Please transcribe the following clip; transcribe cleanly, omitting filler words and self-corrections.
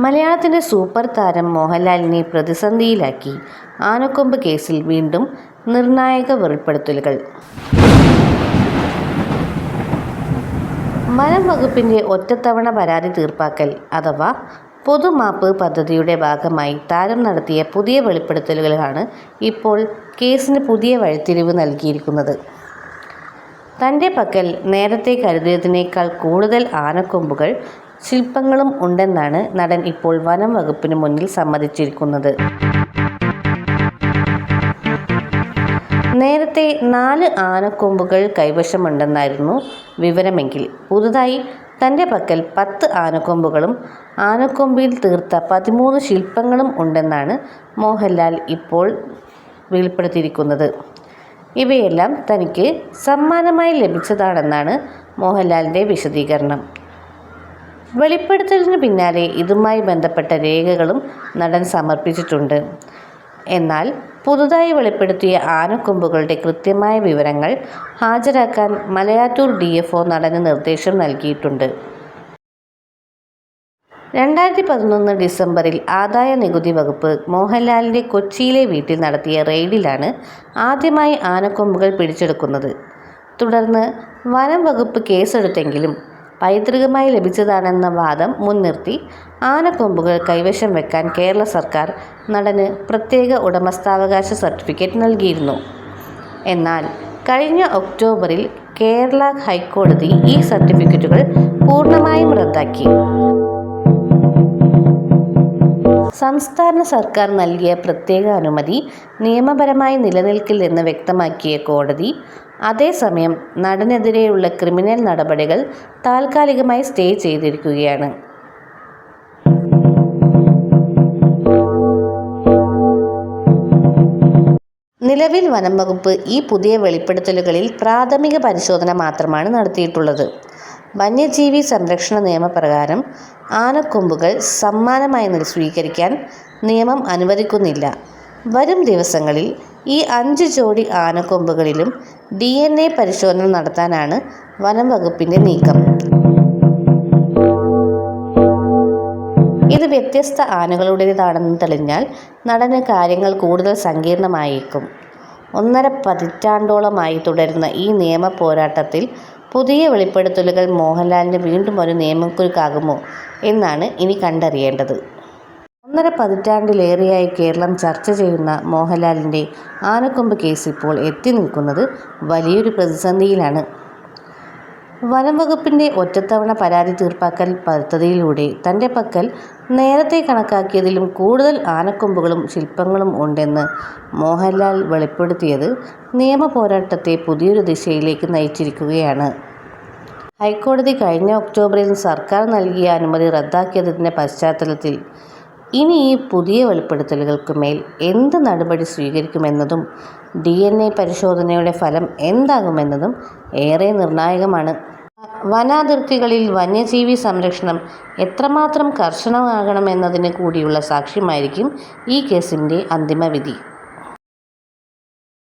മലയാളത്തിൻ്റെ സൂപ്പർ താരം മോഹൻലാലിനെ പ്രതിസന്ധിയിലാക്കി ആനക്കൊമ്പ് കേസിൽ വീണ്ടും നിർണായക വെളിപ്പെടുത്തലുകൾ. വനം വകുപ്പിൻ്റെ ഒറ്റത്തവണ പരാതി തീർപ്പാക്കൽ അഥവാ പൊതുമാപ്പ് പദ്ധതിയുടെ ഭാഗമായി താരം നടത്തിയ പുതിയ വെളിപ്പെടുത്തലുകളാണ് ഇപ്പോൾ കേസിന് പുതിയ വഴിത്തിരിവ് നൽകിയിരിക്കുന്നത്. തൻ്റെ പക്കൽ നേരത്തെ കരുതിയതിനേക്കാൾ കൂടുതൽ ആനക്കൊമ്പുകൾ ശില്പങ്ങളും ഉണ്ടെന്നാണ് നടൻ ഇപ്പോൾ വനം വകുപ്പിന് മുന്നിൽ സമ്മതിച്ചിരിക്കുന്നത്. നേരത്തെ 4 ആനക്കൊമ്പുകൾ കൈവശമുണ്ടെന്നായിരുന്നു വിവരമെങ്കിൽ പുതുതായി തൻ്റെ പക്കൽ 10 ആനക്കൊമ്പുകളും ആനക്കൊമ്പിൽ തീർത്ത 13 ശില്പങ്ങളും ഉണ്ടെന്നാണ് മോഹൻലാൽ ഇപ്പോൾ വെളിപ്പെടുത്തിയിരിക്കുന്നത്. ഇവയെല്ലാം തനിക്ക് സമ്മാനമായി ലഭിച്ചതാണെന്നാണ് മോഹൻലാലിൻ്റെ വിശദീകരണം. വെളിപ്പെടുത്തലിന് പിന്നാലെ ഇതുമായി ബന്ധപ്പെട്ട രേഖകളും നടൻ സമർപ്പിച്ചിട്ടുണ്ട്. എന്നാൽ പുതുതായി വെളിപ്പെടുത്തിയ ആനക്കൊമ്പുകളുടെ കൃത്യമായ വിവരങ്ങൾ ഹാജരാക്കാൻ മലയാറ്റൂർ DFO നടന് നിർദ്ദേശം നൽകിയിട്ടുണ്ട്. 2011 ഡിസംബറിൽ ആദായ നികുതി വകുപ്പ് മോഹൻലാലിൻ്റെ കൊച്ചിയിലെ വീട്ടിൽ നടത്തിയ റെയ്ഡിലാണ് ആദ്യമായി ആനക്കൊമ്പുകൾ പിടിച്ചെടുക്കുന്നത്. തുടർന്ന് വനം വകുപ്പ് കേസെടുത്തെങ്കിലും പൈതൃകമായി ലഭിച്ചതാണെന്ന വാദം മുൻനിർത്തി ആനക്കൊമ്പുകൾ കൈവശം വെക്കാൻ കേരള സർക്കാർ നടന് പ്രത്യേക ഉടമസ്ഥാവകാശ സർട്ടിഫിക്കറ്റ് നൽകിയിരുന്നു. എന്നാൽ കഴിഞ്ഞ ഒക്ടോബറിൽ കേരള ഹൈക്കോടതി ഈ സർട്ടിഫിക്കറ്റുകൾ പൂർണ്ണമായും റദ്ദാക്കി. സംസ്ഥാന സർക്കാർ നൽകിയ പ്രത്യേക അനുമതി നിയമപരമായി നിലനിൽക്കില്ലെന്ന് വ്യക്തമാക്കിയ കോടതി അതേസമയം നടനെതിരെയുള്ള ക്രിമിനൽ നടപടികൾ താൽക്കാലികമായി സ്റ്റേ ചെയ്തിരിക്കുകയാണ്. നിലവിൽ വനം വകുപ്പ് ഈ പുതിയ വെളിപ്പെടുത്തലുകളിൽ പ്രാഥമിക പരിശോധന മാത്രമാണ് നടത്തിയിട്ടുള്ളത്. വന്യജീവി സംരക്ഷണ നിയമപ്രകാരം ആനക്കൊമ്പുകൾ സമ്മാനമായി സ്വീകരിക്കാൻ നിയമം അനുവദിക്കുന്നില്ല. വരും ദിവസങ്ങളിൽ ഈ 5 ജോഡി ആനക്കൊമ്പുകളിലും DNA പരിശോധന നടത്താനാണ് വനം വകുപ്പിൻ്റെ നീക്കം. ഇത് വ്യത്യസ്ത ആനകളുടേതാണെന്ന് തെളിഞ്ഞാൽ നടന് കാര്യങ്ങൾ കൂടുതൽ സങ്കീർണമായേക്കും. 1.5 പതിറ്റാണ്ടോളമായി തുടരുന്ന ഈ നിയമ പോരാട്ടത്തിൽ പുതിയ വെളിപ്പെടുത്തലുകൾ മോഹൻലാലിന് വീണ്ടും ഒരു നിയമക്കുരുക്കാകുമോ എന്നാണ് ഇനി കണ്ടറിയേണ്ടത്. 1.5 പതിറ്റാണ്ടിലേറെയായി കേരളം ചർച്ച ചെയ്യുന്ന മോഹൻലാലിൻ്റെ ആനക്കൊമ്പ് കേസ് ഇപ്പോൾ എത്തി നിൽക്കുന്നത് വലിയൊരു പ്രതിസന്ധിയിലാണ്. വനം വകുപ്പിൻ്റെ ഒറ്റത്തവണ പരാതി തീർപ്പാക്കൽ പദ്ധതിയിലൂടെ തൻ്റെ പക്കൽ നേരത്തെ കണക്കാക്കിയതിലും കൂടുതൽ ആനക്കൊമ്പുകളും ശില്പങ്ങളും ഉണ്ടെന്ന് മോഹൻലാൽ വെളിപ്പെടുത്തിയത് നിയമ പോരാട്ടത്തെ പുതിയൊരു ദിശയിലേക്ക് നയിച്ചിരിക്കുകയാണ്. ഹൈക്കോടതി കഴിഞ്ഞ ഒക്ടോബറിൽ സർക്കാർ നൽകിയ അനുമതി റദ്ദാക്കിയതിൻ്റെ പശ്ചാത്തലത്തിൽ ഇനി ഈ പുതിയ വെളിപ്പെടുത്തലുകൾക്ക് മേൽ എന്ത് നടപടി സ്വീകരിക്കുമെന്നതും DNA പരിശോധനയുടെ ഫലം എന്താകുമെന്നതും ഏറെ നിർണായകമാണ്. വനാതിർത്തികളിൽ വന്യജീവി സംരക്ഷണം എത്രമാത്രം കർശനമാകണമെന്നതിന് കൂടിയുള്ള സാക്ഷ്യമായിരിക്കും ഈ കേസിൻ്റെ അന്തിമവിധി.